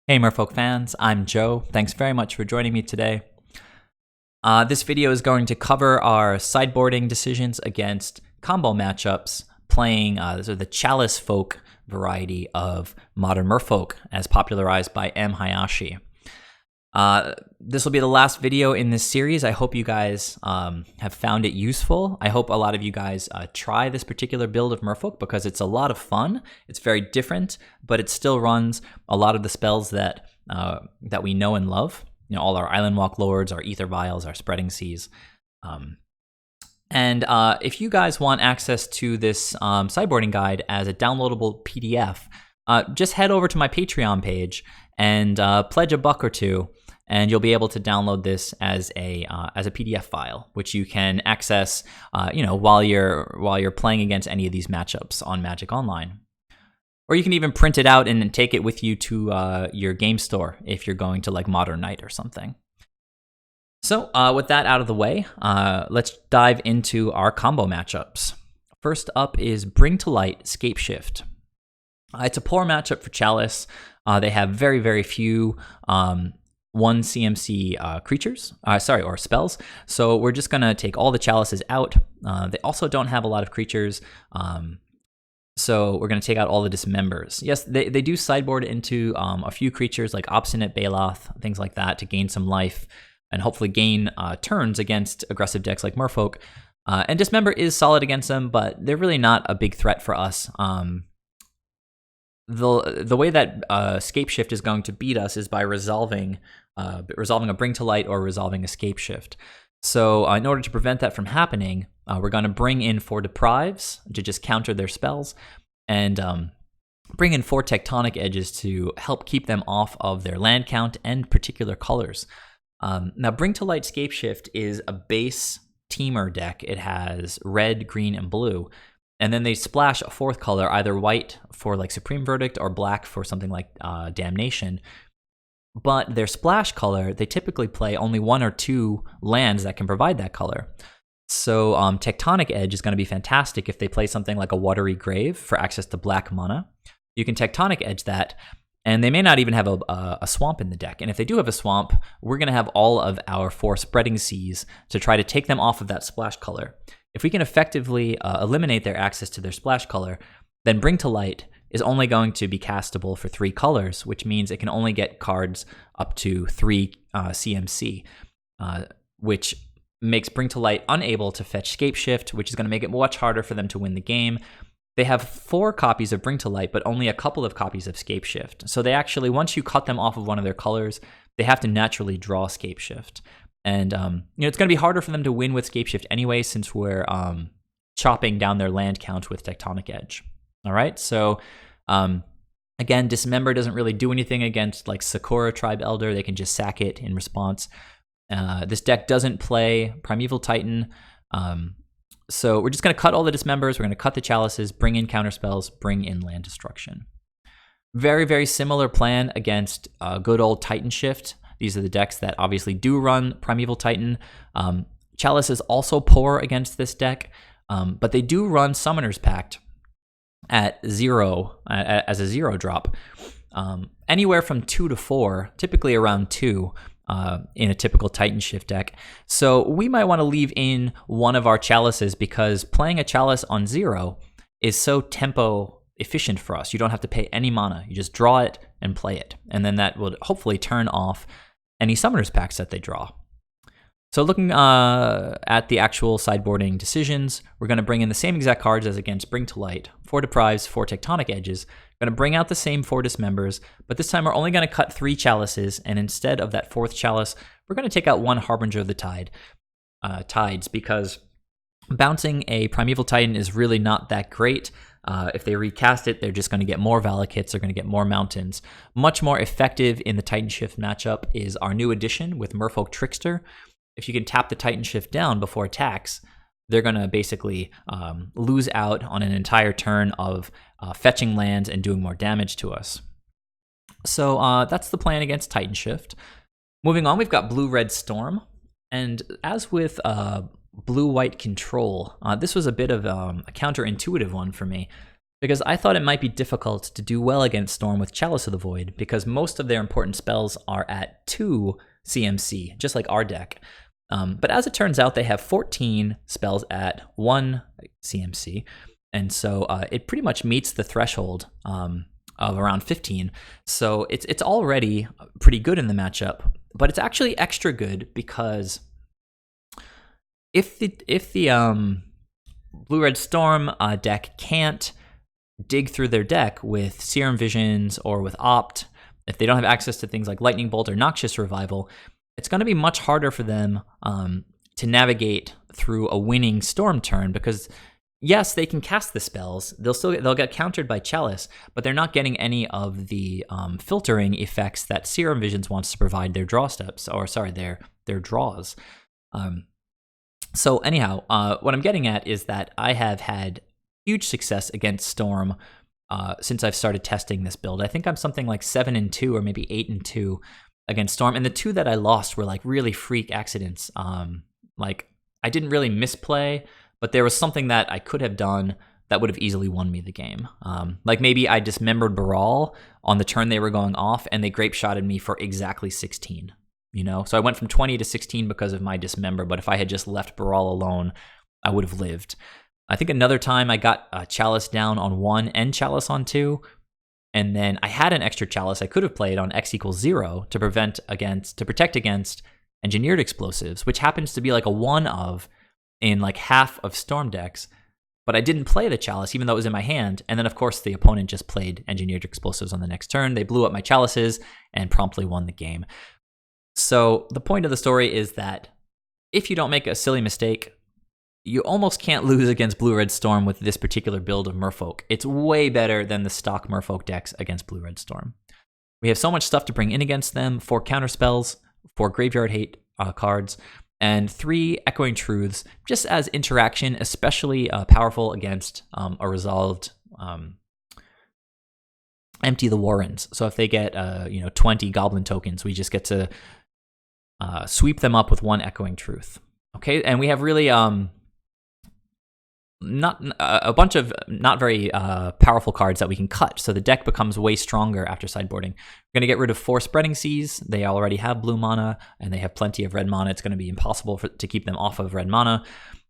Hey Merfolk fans, I'm Joe. Thanks very much for joining me today. This video is going to cover our sideboarding decisions against combo matchups playing these are the Chalicefolk variety of modern Merfolk as popularized by MHayashi. This will be the last video in this series. I hope you guys have found it useful. I hope a lot of you guys try this particular build of Merfolk because it's a lot of fun. It's very different, but it still runs a lot of the spells that we know and love. You know, all our Island Walk Lords, our AEther Vials, our Spreading Seas. And if you guys want access to this sideboarding guide as a downloadable PDF, just head over to my Patreon page and pledge $1 or $2. And you'll be able to download this as a PDF file, which you can access, while you're playing against any of these matchups on Magic Online. Or you can even print it out and take it with you to your game store if you're going to like Modern Night or something. So with that out of the way, let's dive into our combo matchups. First up is Bring to Light Scapeshift. It's a poor matchup for Chalice. They have very, very few 1 CMC creatures, or spells. So we're just gonna take all the Chalices out. They also don't have a lot of creatures, so we're gonna take out all the Dismembers. Yes, they do sideboard into a few creatures like Obstinate Baloth, things like that, to gain some life and hopefully gain turns against aggressive decks like Merfolk. And Dismember is solid against them, but they're really not a big threat for us. The way that Scapeshift is going to beat us is by resolving a Bring to Light or resolving a Scapeshift. So in order to prevent that from happening, we're going to bring in 4 Deprives to just counter their spells, and bring in 4 Tectonic Edges to help keep them off of their land count and particular colors. Now, Bring to Light Scapeshift is a base teamer deck. It has red, green, and blue. And then they splash a 4th color, either white for like Supreme Verdict or black for something like Damnation. But their splash color, they typically play only 1 or 2 lands that can provide that color. So Tectonic Edge is going to be fantastic if they play something like a Watery Grave for access to black mana. You can Tectonic Edge that, and they may not even have a swamp in the deck. And if they do have a swamp, we're going to have all of our 4 Spreading Seas to try to take them off of that splash color. If we can effectively eliminate their access to their splash color, then Bring to Light is only going to be castable for 3 colors, which means it can only get cards up to 3 CMC, which makes Bring to Light unable to fetch Scapeshift, which is going to make it much harder for them to win the game. They have 4 copies of Bring to Light, but only a couple of copies of Scapeshift. So they actually, once you cut them off of one of their colors, they have to naturally draw Scapeshift. And it's going to be harder for them to win with Scapeshift anyway, since we're chopping down their land count with Tectonic Edge. All right, so again, Dismember doesn't really do anything against like Sakura Tribe Elder. They can just sack it in response. This deck doesn't play Primeval Titan, so we're just going to cut all the Dismembers. We're going to cut the Chalices, bring in counterspells, bring in land destruction. Very, very similar plan against good old Titan Shift. These are the decks that obviously do run Primeval Titan. Chalice is also poor against this deck, but they do run Summoner's Pact at 0 as a 0 drop. Anywhere from 2 to 4, typically around 2 in a typical Titan Shift deck. So we might want to leave in one of our Chalices because playing a Chalice on 0 is so tempo efficient for us. You don't have to pay any mana. You just draw it and play it. And then that will hopefully turn off any Summoner's Pacts that they draw. So looking at the actual sideboarding decisions, we're going to bring in the same exact cards as against Bring to Light. 4 Deprives, 4 Tectonic Edges. We're going to bring out the same 4 Dismembers, but this time we're only going to cut 3 Chalices, and instead of that 4th Chalice, we're going to take out 1 Harbinger of the Tides, because bouncing a Primeval Titan is really not that great. If they recast it, they're just going to get more Valakits, they're going to get more Mountains. Much more effective in the Titan Shift matchup is our new addition with Merfolk Trickster. If you can tap the Titan Shift down before attacks, they're going to basically lose out on an entire turn of fetching lands and doing more damage to us. So that's the plan against Titan Shift. Moving on, we've got Blue-Red Storm. And as with Blue-White Control, this was a bit of a counterintuitive one for me. because I thought it might be difficult to do well against Storm with Chalice of the Void, because most of their important spells are at 2 CMC, just like our deck. But as it turns out, they have 14 spells at 1 CMC, and so it pretty much meets the threshold of around 15. So it's already pretty good in the matchup, but it's actually extra good because if the Blue-Red Storm deck can't dig through their deck with Serum Visions or with Opt, if they don't have access to things like Lightning Bolt or Noxious Revival, it's going to be much harder for them to navigate through a winning Storm turn, because yes, they can cast the spells. They'll get countered by Chalice, but they're not getting any of the filtering effects that Serum Visions wants to provide their draws. So anyhow, what I'm getting at is that I have had huge success against Storm since I've started testing this build. I think I'm something like 7-2 or maybe 8-2 against Storm, and the 2 that I lost were like really freak accidents. Like I didn't really misplay, but there was something that I could have done that would have easily won me the game. Like maybe I dismembered Baral on the turn they were going off, and they grape shotted me for exactly 16. So I went from 20 to 16 because of my dismember, but if I had just left Baral alone, I would have lived. I think another time I got Chalice down on 1 and Chalice on 2, and then I had an extra Chalice I could have played on X = 0 to protect against Engineered Explosives, which happens to be like a 1 of in like half of Storm decks, but I didn't play the Chalice even though it was in my hand, and then of course the opponent just played Engineered Explosives on the next turn. They blew up my Chalices and promptly won the game. So the point of the story is that if you don't make a silly mistake, you almost can't lose against Blue-Red Storm with this particular build of Merfolk. It's way better than the stock Merfolk decks against Blue-Red Storm. We have so much stuff to bring in against them: 4 counterspells, 4 graveyard hate cards, and 3 Echoing Truths, just as interaction, especially powerful against a resolved Empty the Warrens. So if they get 20 Goblin tokens, we just get to sweep them up with 1 Echoing Truth. Okay, and we have really not a bunch of not very powerful cards that we can cut, so the deck becomes way stronger after sideboarding. We're going to get rid of 4 Spreading Seas. They already have blue mana, and they have plenty of red mana. It's going to be impossible to keep them off of red mana.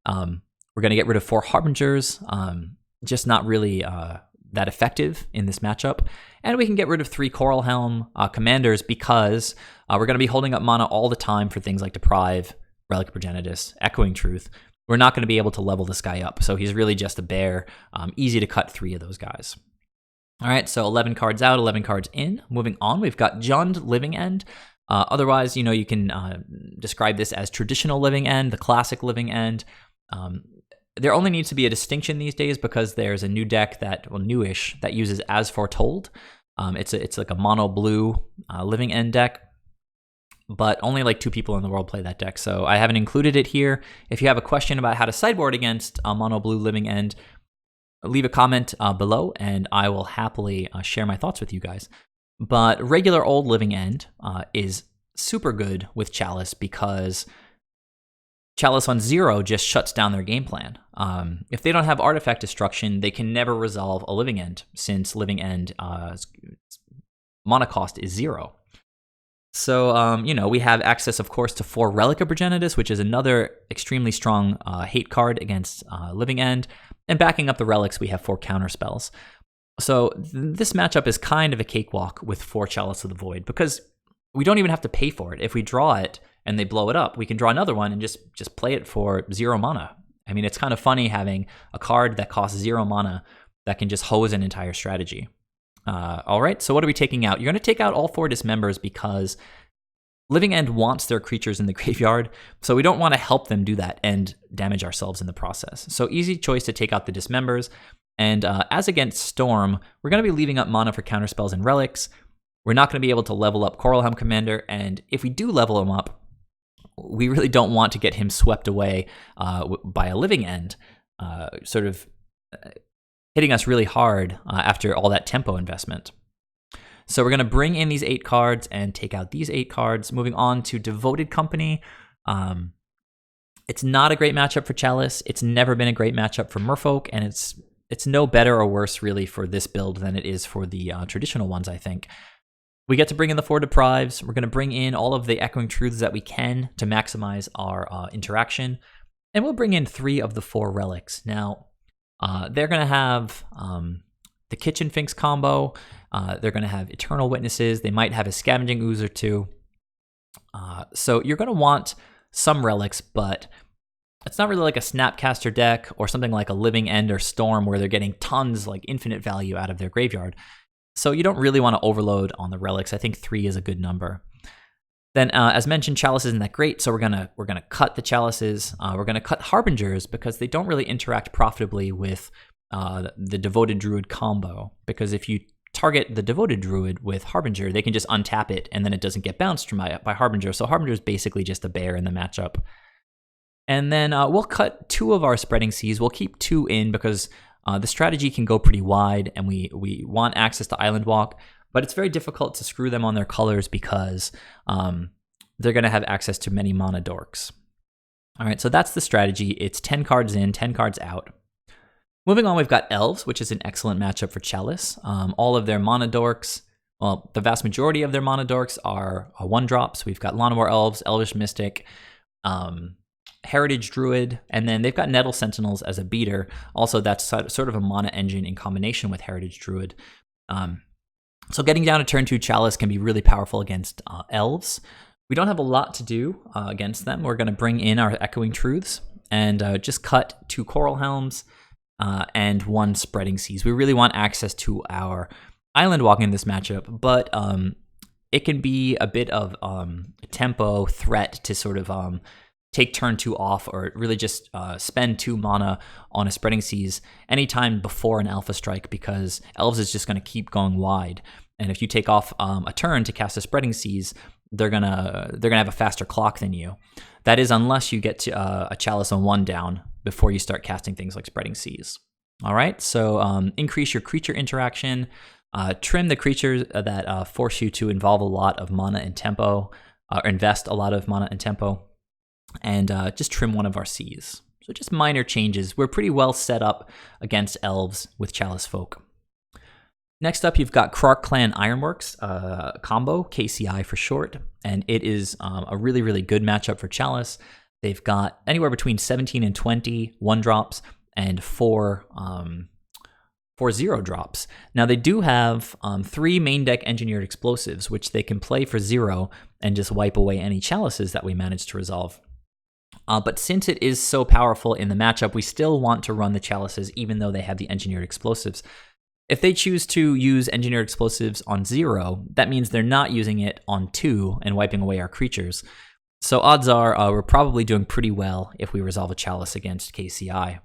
We're going to get rid of 4 Harbingers, just not really that effective in this matchup. And we can get rid of 3 Coralhelm Commanders because we're going to be holding up mana all the time for things like Deprive, Relic of Progenitus, Echoing Truth. We're not going to be able to level this guy up, so he's really just a bear. Easy to cut 3 of those guys. All right, so 11 cards out, 11 cards in. Moving on, we've got Jund Living End. Otherwise, you can describe this as traditional Living End, the classic Living End. There only needs to be a distinction these days because there's a new deck newish, that uses As Foretold. It's like a mono blue Living End deck, but only like 2 people in the world play that deck, so I haven't included it here. If you have a question about how to sideboard against a mono blue Living End, leave a comment below, and I will happily share my thoughts with you guys. But regular old Living End is super good with Chalice because Chalice on 0 just shuts down their game plan. If they don't have Artifact Destruction, they can never resolve a Living End, since Living End mana cost is 0. So, we have access, of course, to 4 Relic of Progenitus, which is another extremely strong hate card against Living End. And backing up the relics, we have 4 counterspells. So this matchup is kind of a cakewalk with 4 Chalice of the Void, because we don't even have to pay for it. If we draw it and they blow it up, we can draw another one and just play it for 0 mana. I mean, it's kind of funny having a card that costs 0 mana that can just hose an entire strategy. All right, so what are we taking out? You're going to take out all 4 Dismembers because Living End wants their creatures in the graveyard, so we don't want to help them do that and damage ourselves in the process. So easy choice to take out the Dismembers. And as against Storm, we're going to be leaving up mana for counterspells and relics. We're not going to be able to level up Coralhelm Commander, and if we do level him up, we really don't want to get him swept away by a Living End, sort of hitting us really hard after all that tempo investment. So we're going to bring in these 8 cards and take out these 8 cards. Moving on to Devoted Company. It's not a great matchup for Chalice. It's never been a great matchup for Merfolk, and it's it's no better or worse really for this build than it is for the traditional ones, I think. We get to bring in the 4 Deprives. We're going to bring in all of the Echoing Truths that we can to maximize our interaction. And we'll bring in 3 of the 4 relics. Now, they're going to have the Kitchen Finks combo. They're going to have Eternal Witnesses. They might have a Scavenging Ooze or 2. So you're going to want some relics, but it's not really like a Snapcaster deck or something like a Living End or Storm where they're getting tons, like infinite value out of their graveyard. So you don't really want to overload on the relics. I think 3 is a good number. Then, as mentioned, Chalice isn't that great, so we're gonna cut the Chalices. We're gonna cut Harbingers because they don't really interact profitably with the Devoted Druid combo. Because if you target the Devoted Druid with Harbinger, they can just untap it, and then it doesn't get bounced by Harbinger. So Harbinger is basically just a bear in the matchup. And then we'll cut 2 of our Spreading Seas. We'll keep 2 in because the strategy can go pretty wide, and we want access to Island Walk, but it's very difficult to screw them on their colors because they're going to have access to many mana dorks. All right, so that's the strategy. It's 10 cards in, 10 cards out. Moving on, we've got Elves, which is an excellent matchup for Chalice. All of their mana dorks, well, the vast majority of their mana dorks are 1-drops. We've got Llanowar Elves, Elvish Mystic, Heritage Druid, and then they've got Nettle Sentinels as a beater. Also, that's sort of a mana engine in combination with Heritage Druid. So getting down to turn 2 Chalice can be really powerful against Elves. We don't have a lot to do against them. We're going to bring in our Echoing Truths and just cut 2 Coralhelms and 1 Spreading Seas. We really want access to our Island Walk in this matchup, but it can be a bit of a tempo threat to sort of take turn 2 off, or really just spend 2 mana on a Spreading Seas anytime before an Alpha Strike, because Elves is just going to keep going wide. And if you take off a turn to cast a Spreading Seas, they're gonna have a faster clock than you. That is, unless you get to a Chalice on 1 down before you start casting things like Spreading Seas. All right, so increase your creature interaction, trim the creatures that force you to involve a lot of mana and tempo, or invest a lot of mana and tempo. And just trim 1 of our Seas. So just minor changes. We're pretty well set up against Elves with Chalicefolk. Next up, you've got Krark Clan Ironworks combo, KCI for short, and it is a really, really good matchup for Chalice. They've got anywhere between 17 and 20 1-drops and 4 0-drops. Now, they do have 3 main deck engineered explosives, which they can play for 0 and just wipe away any Chalices that we manage to resolve. But since it is so powerful in the matchup, we still want to run the Chalices even though they have the engineered explosives. If they choose to use engineered explosives on 0, that means they're not using it on 2 and wiping away our creatures. So odds are we're probably doing pretty well if we resolve a Chalice against KCI.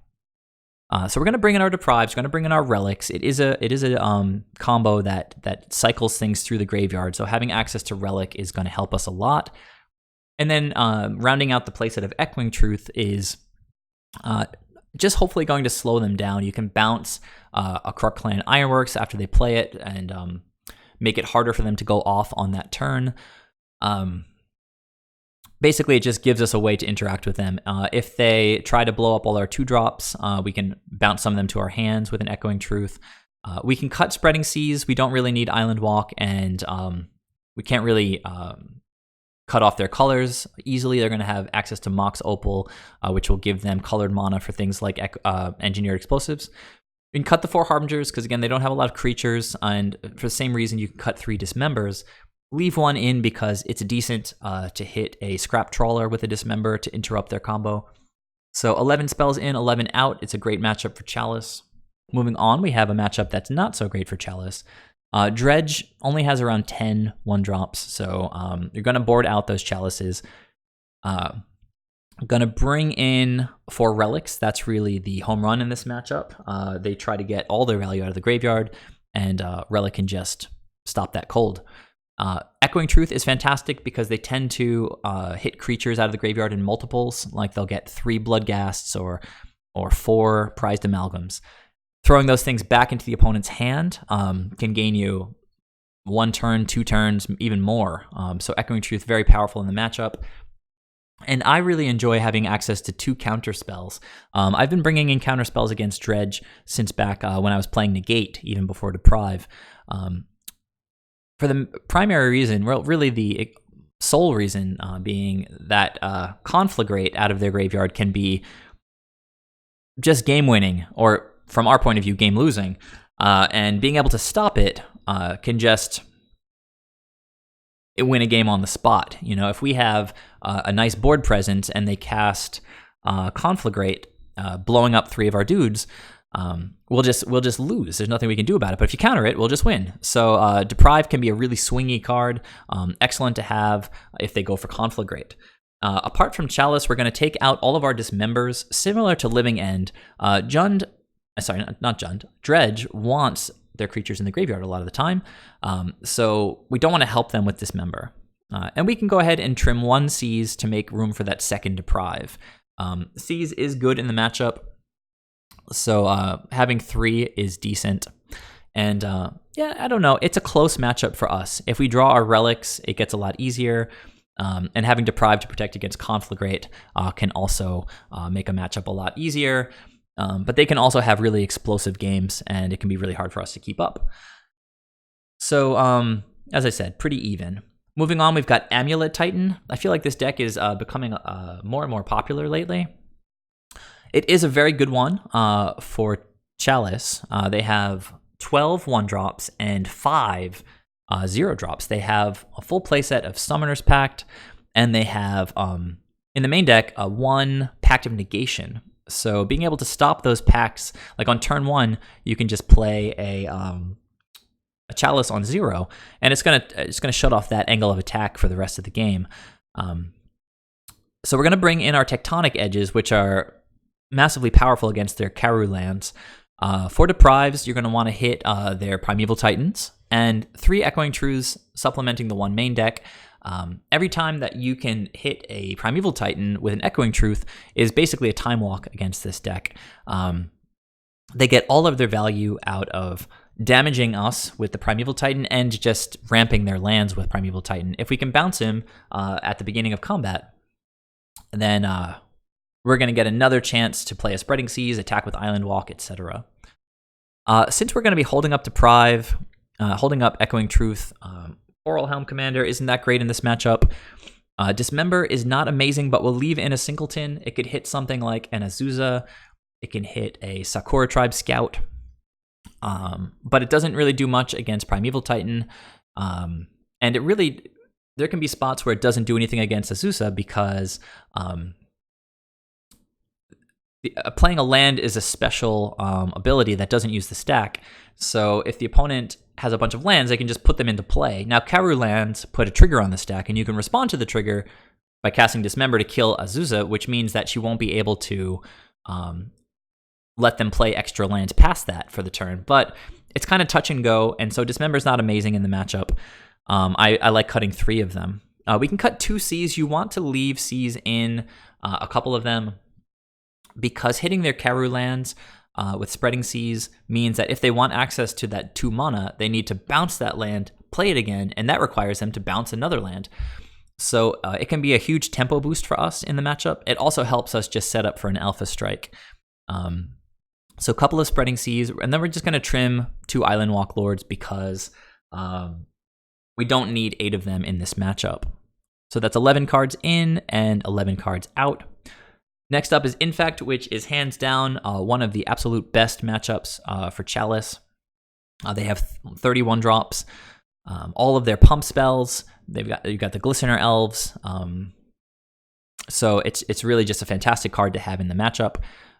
So we're going to bring in our Deprives, we're going to bring in our Relics. It is a combo that cycles things through the graveyard, so having access to Relic is going to help us a lot. And then rounding out the playset of Echoing Truth is just hopefully going to slow them down. You can bounce a Krark Clan Ironworks after they play it and make it harder for them to go off on that turn. Basically, it just gives us a way to interact with them. If they try to blow up all our 2-drops, we can bounce some of them to our hands with an Echoing Truth. We can cut Spreading Seas. We don't really need Island Walk, and we can't really cut off their colors easily. They're going to have access to Mox Opal, which will give them colored mana for things like engineered explosives. You can cut the 4 Harbingers because, again, they don't have a lot of creatures, and for the same reason, you can cut 3 Dismembers. Leave 1 in because it's decent to hit a Scrap Trawler with a Dismember to interrupt their combo. So 11 spells in, 11 out. It's a great matchup for Chalice. Moving on, we have a matchup that's not so great for Chalice. Dredge only has around 10 1-drops, so you're going to board out those Chalices. I'm going to bring in 4 Relics. That's really the home run in this matchup. They try to get all their value out of the graveyard, and Relic can just stop that cold. Echoing Truth is fantastic because they tend to hit creatures out of the graveyard in multiples, like they'll get 3 Bloodghasts or 4 Prized Amalgams. Throwing those things back into the opponent's hand can gain you 1 turn, 2 turns, even more. So Echoing Truth, very powerful in the matchup. And I really enjoy having access to 2 counter spells. I've been bringing in counter spells against Dredge since back when I was playing Negate, even before Deprive. For the primary reason, well, really the sole reason being that Conflagrate out of their graveyard can be just game-winning, or from our point of view, game-losing. And being able to stop it can just win a game on the spot. You know, if we have a nice board presence and they cast Conflagrate, blowing up 3 of our dudes, we'll just lose. There's nothing we can do about it. But if you counter it, we'll just win. So Deprive can be a really swingy card, excellent to have if they go for Conflagrate. Apart from Chalice, we're going to take out all of our Dismembers, similar to Living End. Dredge wants their creatures in the graveyard a lot of the time, so we don't want to help them with Dismember. And we can go ahead and trim 1 Seize to make room for that second Deprive. Seize is good in the matchup, so having 3 is decent. And yeah, I don't know, it's a close matchup for us. If we draw our relics, it gets a lot easier. And having Deprive to protect against Conflagrate can also make a matchup a lot easier. But they can also have really explosive games, and it can be really hard for us to keep up. So, as I said, pretty even. Moving on, we've got Amulet Titan. I feel like this deck is becoming more and more popular lately. It is a very good one for Chalice. They have 12 1-drops and 5 0-drops. They have a full playset of Summoner's Pact, and they have, in the main deck, 1 Pact of Negation. So being able to stop those pacts, like on turn 1, you can just play a Chalice on 0, and it's gonna shut off that angle of attack for the rest of the game. So we're gonna bring in our Tectonic Edges, which are massively powerful against their Karu lands. For Deprives, you're gonna want to hit their Primeval Titans, and 3 Echoing Truths supplementing the 1 main deck. Every time that you can hit a Primeval Titan with an Echoing Truth is basically a time walk against this deck. They get all of their value out of damaging us with the Primeval Titan and just ramping their lands with Primeval Titan. If we can bounce him at the beginning of combat, then we're going to get another chance to play a Spreading Seas, attack with Island Walk, etc. Since we're going to be holding up Deprive, holding up Echoing Truth, Coralhelm Commander isn't that great in this matchup. Dismember is not amazing, but we'll leave in a Singleton. It could hit something like an Azusa. It can hit a Sakura Tribe Scout. But it doesn't really do much against Primeval Titan. And there can be spots where it doesn't do anything against Azusa because playing a land is a special ability that doesn't use the stack. So if the opponent has a bunch of lands, they can just put them into play. Now, Karu lands put a trigger on the stack, and you can respond to the trigger by casting Dismember to kill Azusa, which means that she won't be able to let them play extra lands past that for the turn. But it's kind of touch and go, and so Dismember's not amazing in the matchup. I like cutting 3 of them. We can cut 2 Cs. You want to leave Cs in a couple of them, because hitting their Karu lands with Spreading Seas means that if they want access to that 2 mana, they need to bounce that land, play it again, and that requires them to bounce another land. So it can be a huge tempo boost for us in the matchup. It also helps us just set up for an Alpha Strike. So a couple of Spreading Seas, and then we're just going to trim 2 Island Walk Lords because we don't need 8 of them in this matchup. So that's 11 cards in and 11 cards out. Next up is Infect, which is hands down one of the absolute best matchups for Chalice. They have 31 drops. All of their pump spells. You've got the Glistener Elves. So it's really just a fantastic card to have in the matchup.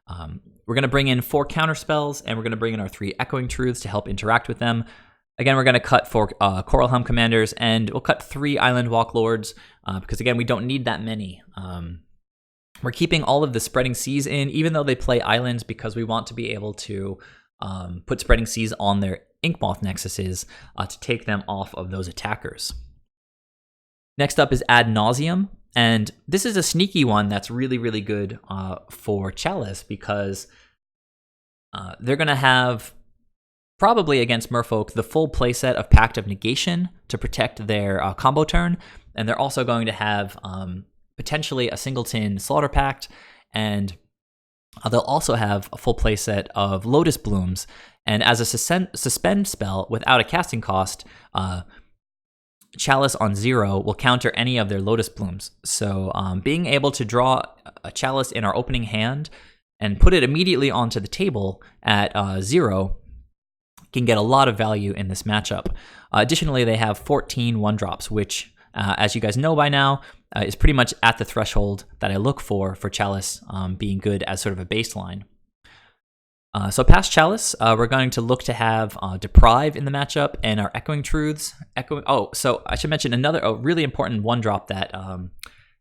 We're going to bring in 4 counter spells, and we're going to bring in our 3 Echoing Truths to help interact with them. Again, we're going to cut 4 Coralhelm Commanders, and we'll cut 3 Island Walk Lords, because again, we don't need that many. We're keeping all of the Spreading Seas in, even though they play islands, because we want to be able to put Spreading Seas on their Inkmoth Nexuses to take them off of those attackers. Next up is Ad Nauseam, and this is a sneaky one that's really, really good for Chalice, because they're going to have, probably against Merfolk, the full playset of Pact of Negation to protect their combo turn, and they're also going to have potentially a singleton Slaughter Pact, and they'll also have a full playset of Lotus Blooms. And as a suspend spell without a casting cost, Chalice on 0 will counter any of their Lotus Blooms. So being able to draw a Chalice in our opening hand and put it immediately onto the table at 0 can get a lot of value in this matchup. Additionally, they have 14 1-drops, which, as you guys know by now, is pretty much at the threshold that I look for Chalice being good as sort of a baseline. So past Chalice, we're going to look to have Deprive in the matchup and our Echoing Truths. So I should mention another really important 1-drop that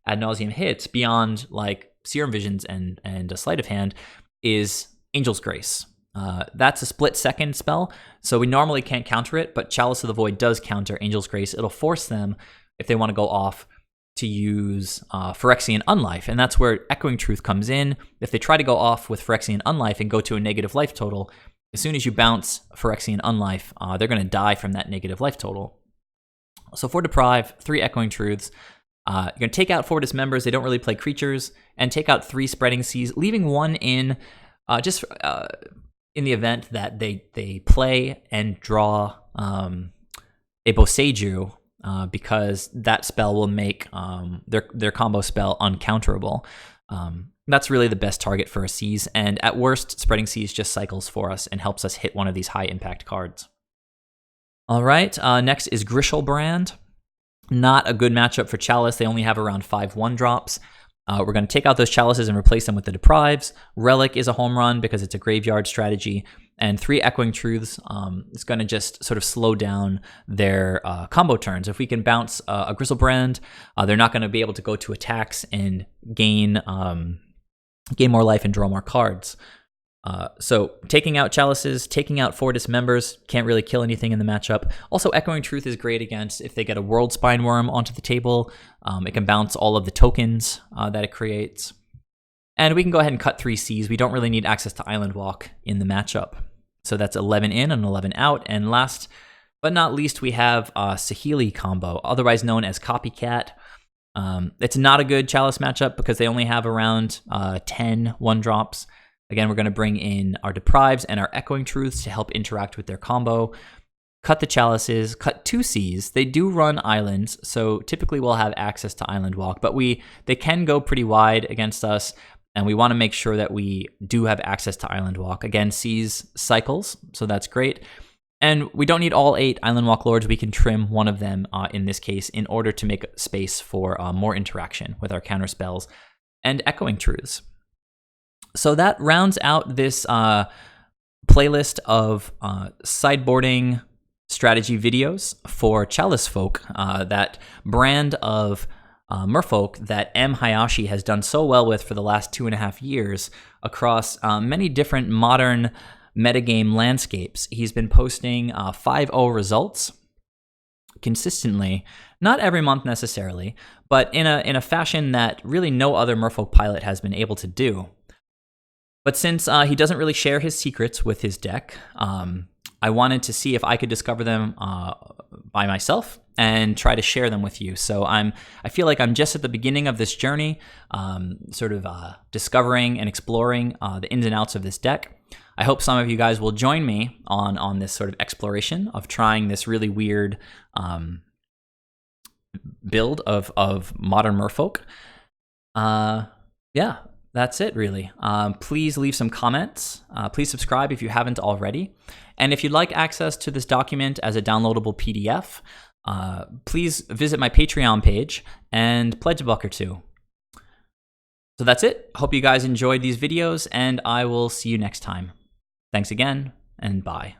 ad nauseum hits beyond like Serum Visions and a Sleight of Hand is Angel's Grace. That's a split-second spell, so we normally can't counter it, but Chalice of the Void does counter Angel's Grace. It'll force them, if they want to go off, to use Phyrexian Unlife, and that's where Echoing Truth comes in. If they try to go off with Phyrexian Unlife and go to a negative life total, as soon as you bounce Phyrexian Unlife, they're going to die from that negative life total. So for Deprive, 3 Echoing Truths. You're going to take out 4 Dismembers. They don't really play creatures, and take out 3 Spreading Seas, leaving 1 in just in the event that they play and draw a Boseiju, because that spell will make their combo spell uncounterable. That's really the best target for a Seize, and at worst, Spreading Seas just cycles for us and helps us hit one of these high-impact cards. All right, next is Gristle Brand. Not a good matchup for Chalice. They only have around 5 1-drops. We're going to take out those Chalices and replace them with the Deprives. Relic is a home run because it's a graveyard strategy. And 3 Echoing Truths is going to just sort of slow down their combo turns. If we can bounce a Gristle Brand, they're not going to be able to go to attacks and gain more life and draw more cards. So taking out Chalices, taking out 4 Dismembers, can't really kill anything in the matchup. Also, Echoing Truth is great against if they get a World Spine Worm onto the table. It can bounce all of the tokens that it creates. And we can go ahead and cut 3 Seas. We don't really need access to Island Walk in the matchup. So that's 11 in and 11 out. And last but not least, we have Saheeli combo, otherwise known as Copycat. It's not a good Chalice matchup because they only have around 10 1-drops. Again, we're going to bring in our Deprives and our Echoing Truths to help interact with their combo. Cut the Chalices, cut 2 Seas. They do run islands, so typically we'll have access to Island Walk, but they can go pretty wide against us, and we want to make sure that we do have access to Island Walk. Again, Seas cycles, so that's great. And we don't need all 8 Island Walk Lords. We can trim one of them in this case in order to make space for more interaction with our counter spells and Echoing Truths. So that rounds out this playlist of sideboarding strategy videos for Chalicefolk, that brand of Merfolk that MHayashi has done so well with for the last 2.5 years across many different modern metagame landscapes. He's been posting 5-0 results consistently, not every month necessarily, but in a fashion that really no other Merfolk pilot has been able to do. But since he doesn't really share his secrets with his deck, I wanted to see if I could discover them by myself and try to share them with you. So I feel like I'm just at the beginning of this journey, sort of discovering and exploring the ins and outs of this deck. I hope some of you guys will join me on this sort of exploration of trying this really weird build of modern Merfolk. Yeah. That's it, really. Please leave some comments. Please subscribe if you haven't already. And if you'd like access to this document as a downloadable PDF, please visit my Patreon page and pledge $1 or $2. So that's it. Hope you guys enjoyed these videos, and I will see you next time. Thanks again, and bye.